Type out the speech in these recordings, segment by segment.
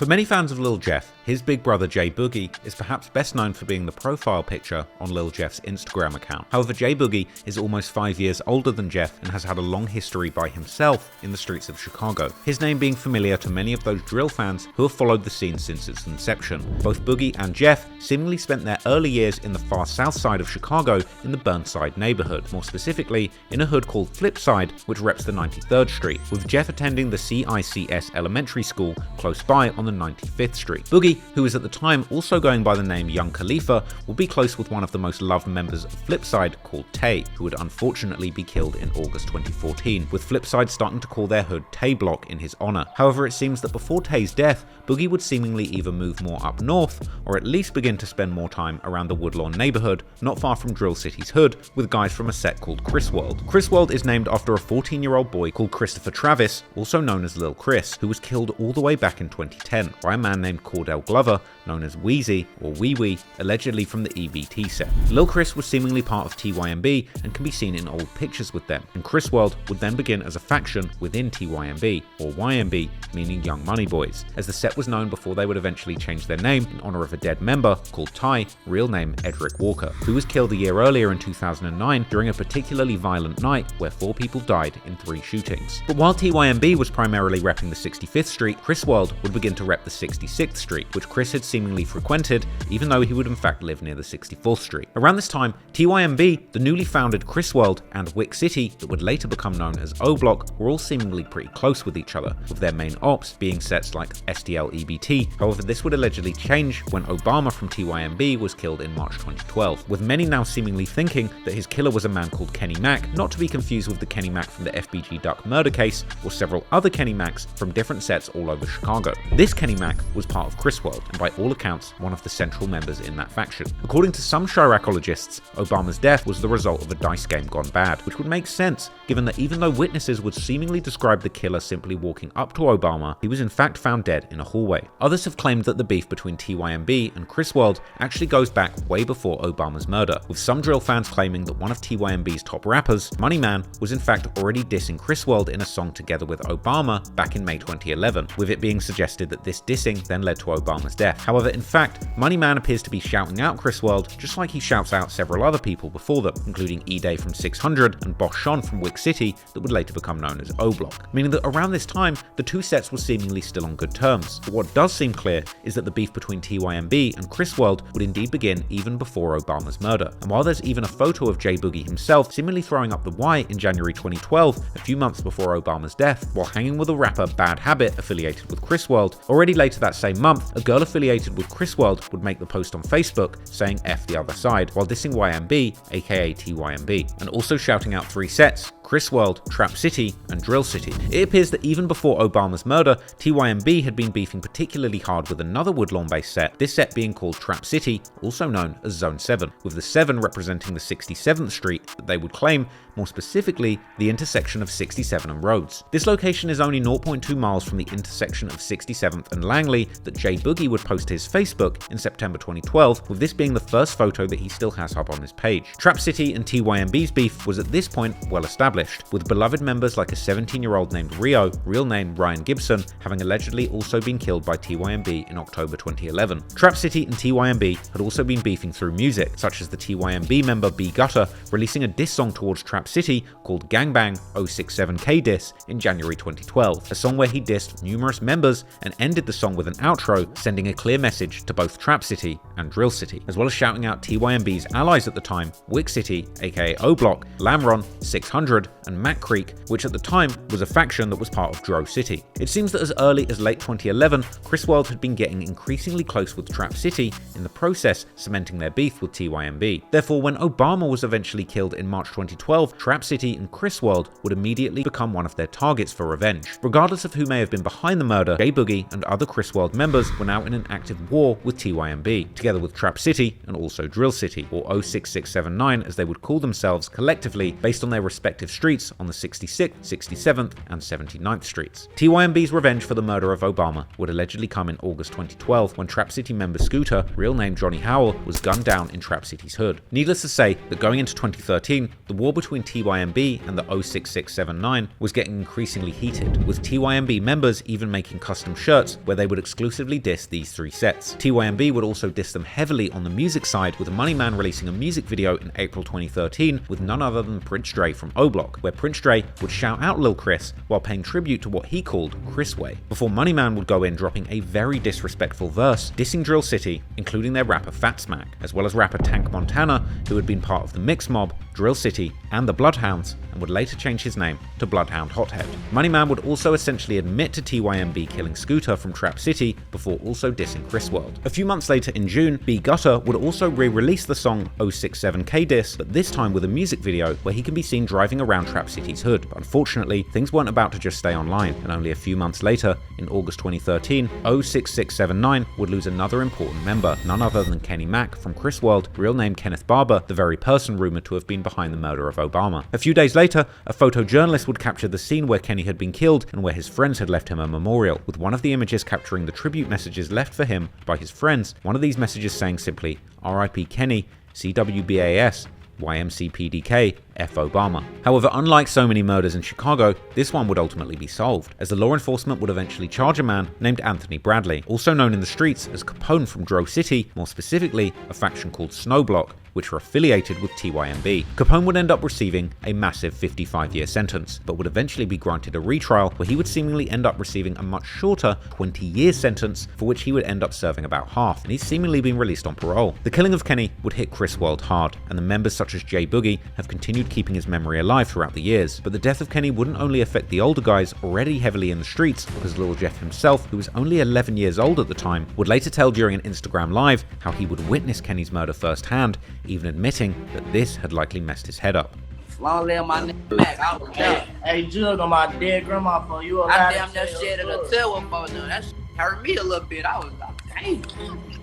For many fans of Lil Jeff, his big brother J Boogie is perhaps best known for being the profile picture on Lil Jeff's Instagram account. However, J Boogie is almost 5 years older than Jeff and has had a long history by himself in the streets of Chicago, his name being familiar to many of those drill fans who have followed the scene since its inception. Both Boogie and Jeff seemingly spent their early years in the far south side of Chicago in the Burnside neighborhood, more specifically in a hood called Flipside, which reps the 93rd Street, with Jeff attending the CICS elementary school close by on the 95th Street. Boogie, who was at the time also going by the name Young Khalifa, would be close with one of the most loved members of Flipside called Tay, who would unfortunately be killed in August 2014, with Flipside starting to call their hood Tay Block in his honor. However, it seems that before Tay's death, Boogie would seemingly either move more up north, or at least begin to spend more time around the Woodlawn neighborhood, not far from Drill City's hood, with guys from a set called Chris World. Chris World is named after a 14-year-old boy called Christopher Travis, also known as Lil Chris, who was killed all the way back in 2010 by a man named Cordell Glover, known as Wheezy or Wee Wee, allegedly from the EBT set. Lil Chris was seemingly part of TYMB and can be seen in old pictures with them, and Chris World would then begin as a faction within TYMB, or YMB, meaning Young Money Boys, as the set was known before they would eventually change their name in honor of a dead member called Ty, real name Edric Walker, who was killed a year earlier in 2009 during a particularly violent night where 4 people died in 3 shootings. But while TYMB was primarily repping the 65th Street, Chris World would begin to rep the 66th Street, which Chris had seemingly frequented, even though he would in fact live near the 64th Street. Around this time, TYMB, the newly founded Chris World, and Wick City, that would later become known as O Block, were all seemingly pretty close with each other, with their main ops being sets like STL EBT. However, this would allegedly change when Obama from TYMB was killed in March 2012, with many now seemingly thinking that his killer was a man called Kenny Mack, not to be confused with the Kenny Mack from the FBG Duck murder case, or several other Kenny Macks from different sets all over Chicago. This Kenny Mack was part of Chris World, and by all accounts, one of the central members in that faction. According to some Chiracologists, Obama's death was the result of a dice game gone bad, which would make sense, given that even though witnesses would seemingly describe the killer simply walking up to Obama, he was in fact found dead in a hallway. Others have claimed that the beef between TYMB and Chris World actually goes back way before Obama's murder, with some drill fans claiming that one of TYMB's top rappers, Money Man, was in fact already dissing Chris World in a song together with Obama back in May 2011, with it being suggested that this dissing then led to Obama's death. However, in fact, Money Man appears to be shouting out Chris World just like he shouts out several other people before them, including E-Day from 600 and Boss Sean from Wick City, that would later become known as O Block, meaning that around this time, the two sets were seemingly still on good terms. But what does seem clear is that the beef between TYMB and Chris World would indeed begin even before Obama's murder. And while there's even a photo of J Boogie himself seemingly throwing up the Y in January 2012, a few months before Obama's death, while hanging with a rapper Bad Habit affiliated with Chris World, already later that same month, a girl affiliated with Chris World would make the post on Facebook saying F the other side, while dissing YMB, aka TYMB, and also shouting out 3 sets: Chris World, Trap City, and Drill City. It appears that even before Obama's murder, TYMB had been beefing particularly hard with another Woodlawn-based set, this set being called Trap City, also known as Zone 7, with the 7 representing the 67th Street that they would claim, more specifically, the intersection of 67 and Rhodes. This location is only 0.2 miles from the intersection of 67th and Langley that J Boogie would post to his Facebook in September 2012, with this being the first photo that he still has up on his page. Trap City and TYMB's beef was at this point well established, with beloved members like a 17-year-old named Rio, real name Ryan Gibson, having allegedly also been killed by TYMB in October 2011. Trap City and TYMB had also been beefing through music, such as the TYMB member B Gutter releasing a diss song towards Trap City called Gangbang 067K Diss in January 2012, a song where he dissed numerous members and ended the song with an outro, sending a clear message to both Trap City and Drill City, as well as shouting out TYMB's allies at the time, Wick City, aka O Block, Lamron, 600, and Mac Creek, which at the time was a faction that was part of Dro City. It seems that as early as late 2011, Chris World had been getting increasingly close with Trap City, in the process cementing their beef with TYMB. Therefore, when Obama was eventually killed in March 2012, Trap City and Chris World would immediately become one of their targets for revenge. Regardless of who may have been behind the murder, J Boogie and other Chris World members were now in an active war with TYMB, together with Trap City and also Drill City, or 06679 as they would call themselves collectively based on their respective streets on the 66th, 67th, and 79th Streets. TYMB's revenge for the murder of Obama would allegedly come in August 2012 when Trap City member Scooter, real name Johnny Howell, was gunned down in Trap City's hood. Needless to say that going into 2013, the war between TYMB and the 06679 was getting increasingly heated, with TYMB members even making custom shirts where they would exclusively diss these three sets. TYMB would also diss them heavily on the music side, with Money Man releasing a music video in April 2013 with none other than Prince Dre from O-Block, where Prince Dre would shout out Lil Chris while paying tribute to what he called Chris Way, before Money Man would go in dropping a very disrespectful verse dissing Drill City, including their rapper Fat Smack, as well as rapper Tank Montana, who had been part of the Mix Mob, Drill City, and the Bloodhounds, and would later change his name to Bloodhound Hothead. Money Man would also essentially admit to TYMB killing Scooter from Trap City before also dissing Chris World. A few months later in June, B Gutter would also re-release the song 067K Diss, but this time with a music video where he can be seen driving around Trap City's hood. But unfortunately, things weren't about to just stay online, and only a few months later, in August 2013, 06679 would lose another important member, none other than Kenny Mack from Chris World, real name Kenneth Barber, the very person rumored to have been behind the murder of Obama. A few days later, a photojournalist would capture the scene where Kenny had been killed and where his friends had left him a memorial, with one of the images capturing the tribute messages left for him by his friends, one of these messages saying simply, "R.I.P. Kenny, CWBAS, YMCPDK, F Obama." However, unlike so many murders in Chicago, this one would ultimately be solved, as the law enforcement would eventually charge a man named Anthony Bradley, also known in the streets as Capone from Dro City, more specifically a faction called Snowblock, which were affiliated with TYMB. Capone would end up receiving a massive 55-year sentence, but would eventually be granted a retrial where he would seemingly end up receiving a much shorter 20-year sentence, for which he would end up serving about half, and he's seemingly been released on parole. The killing of Kenny would hit Chris World hard, and the members such as J Boogie have continued keeping his memory alive throughout the years. But the death of Kenny wouldn't only affect the older guys already heavily in the streets, because Lil Jeff himself, who was only 11 years old at the time, would later tell during an Instagram live how he would witness Kenny's murder firsthand, even admitting that this had likely messed his head up. Long live my nigga Mac, I was done. Hey, Jug, on my dead grandma phone, you alive? I damn near shed at a telephone phone. That shit hurt me a little bit. I was like, dang,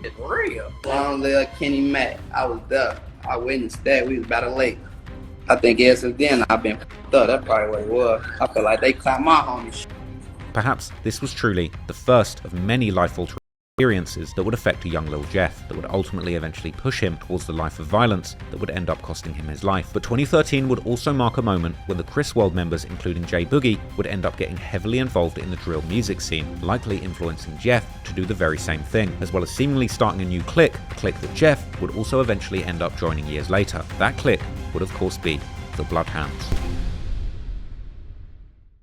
it's real. Long live Kenny Mack, I was there. I witnessed that. We was about to lake. I think ever since then I've been f***ed up. That's probably what it was. I feel like they clapped my homie shit. Perhaps this was truly the first of many life-altering experiences that would affect a young Lil Jeff, that would ultimately eventually push him towards the life of violence that would end up costing him his life. But 2013 would also mark a moment when the Chris World members, including J Boogie, would end up getting heavily involved in the drill music scene, likely influencing Jeff to do the very same thing, as well as seemingly starting a new clique, a clique that Jeff would also eventually end up joining years later. That clique would of course be the Bloodhounds.